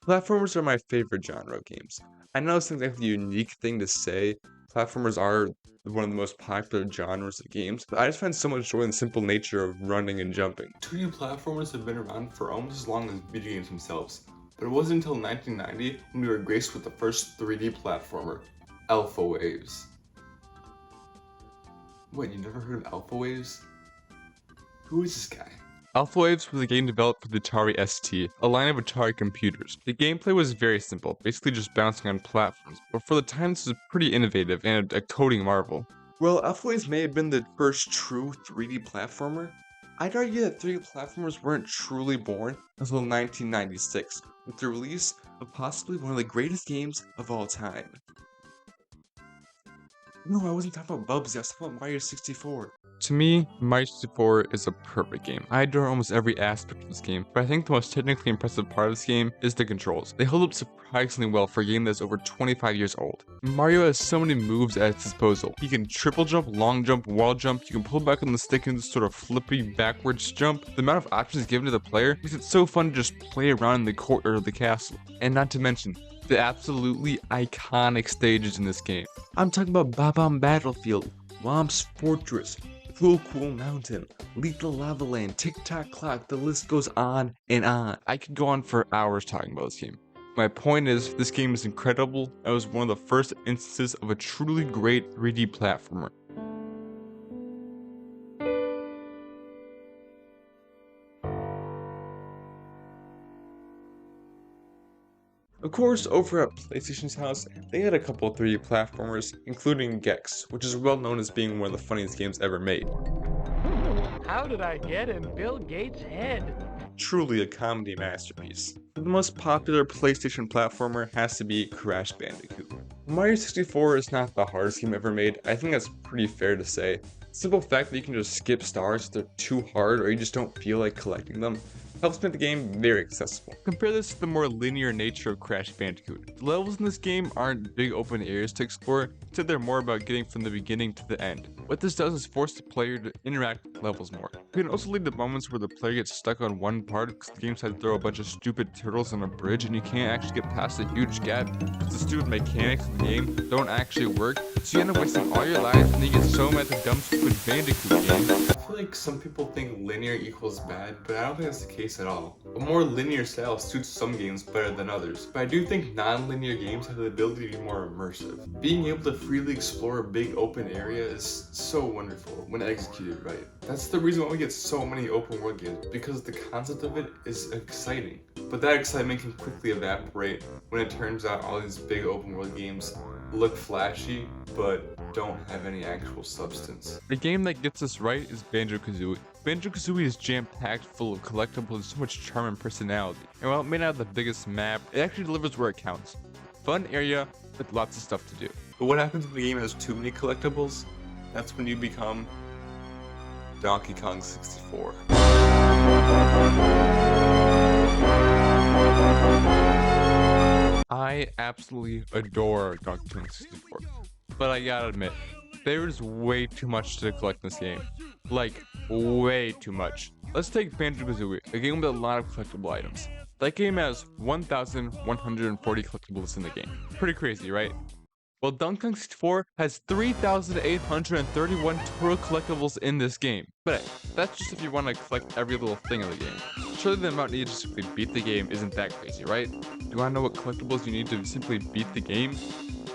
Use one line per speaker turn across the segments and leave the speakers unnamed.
Platformers are my favorite genre of games. I know it's not exactly a unique thing to say. Platformers are one of the most popular genres of games, but I just find so much joy in the simple nature of running and jumping.
2D platformers have been around for almost as long as video games themselves, but it wasn't until 1990 when we were graced with the first 3D platformer, Alpha Waves. Wait, you never heard of Alpha Waves? Who is this guy?
Alpha Waves was a game developed for the Atari ST, a line of Atari computers. The gameplay was very simple, basically just bouncing on platforms, but for the time this was pretty innovative and a coding marvel. Well, Alpha Waves may have been the first true 3D platformer. I'd argue that 3D platformers weren't truly born until 1996, with the release of possibly one of the greatest games of all time. No, I wasn't talking about Bubsy, I was talking about Mario 64. To me, Mario 64 is a perfect game. I adore almost every aspect of this game, but I think the most technically impressive part of this game is the controls. They hold up surprisingly well for a game that's over 25 years old. Mario has so many moves at his disposal. He can triple jump, long jump, wall jump, you can pull back on the stick and sort of flippy backwards jump. The amount of options given to the player makes it so fun to just play around in the courtyard of the castle. And not to mention, the absolutely iconic stages in this game. I'm talking about Bob-omb Battlefield, Womp's Fortress, Cool Cool Mountain, Lethal Lava Land, Tick Tock Clock, the list goes on and on. I could go on for hours talking about this game. My point is, this game is incredible. It was one of the first instances of a truly great 3D platformer. Of course, over at PlayStation's house, they had a couple of 3D platformers, including Gex, which is well known as being one of the funniest games ever made.
How did I get in Bill Gates' head?
Truly a comedy masterpiece. The most popular PlayStation platformer has to be Crash Bandicoot. Mario 64 is not the hardest game ever made, I think that's pretty fair to say. The simple fact that you can just skip stars if they're too hard or you just don't feel like collecting them helps make the game very accessible. Compare this to the more linear nature of Crash Bandicoot. The levels in this game aren't big open areas to explore, instead they're more about getting from the beginning to the end. What this does is force the player to interact with levels more. It can also lead to moments where the player gets stuck on one part because the game decides to throw a bunch of stupid turtles on a bridge and you can't actually get past a huge gap because the stupid mechanics of the game don't actually work, so you end up wasting all your life and you get so mad at the dumb stupid Bandicoot game.
I feel like some people think linear equals bad, but I don't think that's the case at all. A more linear style suits some games better than others, but I do think non-linear games have the ability to be more immersive. Being able to freely explore a big open area is so wonderful when executed right. That's the reason why we get so many open world games, because the concept of it is exciting. But that excitement can quickly evaporate when it turns out all these big open world games look flashy, but don't have any actual substance.
The game that gets this right is Banjo-Kazooie. Banjo-Kazooie is jam-packed full of collectibles and so much charm and personality. And while it may not have the biggest map, it actually delivers where it counts. Fun area with lots of stuff to do. But what happens when the game has too many collectibles? That's when you become Donkey Kong 64. I absolutely adore Donkey Kong 64, but I gotta admit, there's way too much to collect in this game. Like, way too much. Let's take Banjo-Kazooie, a game with a lot of collectible items. That game has 1,140 collectibles in the game. Pretty crazy, right? Well, Donkey Kong 64 has 3,831 total collectibles in this game. But hey, that's just if you want to collect every little thing in the game. Surely the amount needed to simply beat the game isn't that crazy, right? Do you want to know what collectibles you need to simply beat the game?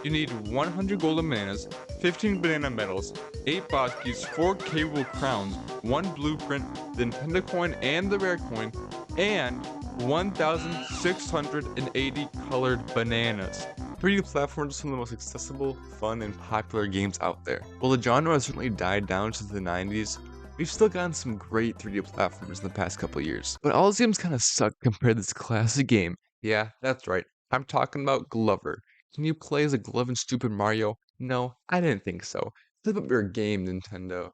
You need 100 golden bananas, 15 banana medals, 8 boss keys, 4 capable crowns, 1 blueprint, the Nintendo coin and the rare coin, and 1,680 colored bananas. 3D platformers are some of the most accessible, fun, and popular games out there. While the genre has certainly died down since the 90s, we've still gotten some great 3D platformers in the past couple years. But all these games kind of suck compared to this classic game. Yeah, that's right. I'm talking about Glover. Can you play as a glove in Stupid Mario? No, I didn't think so. Flip up your game, Nintendo.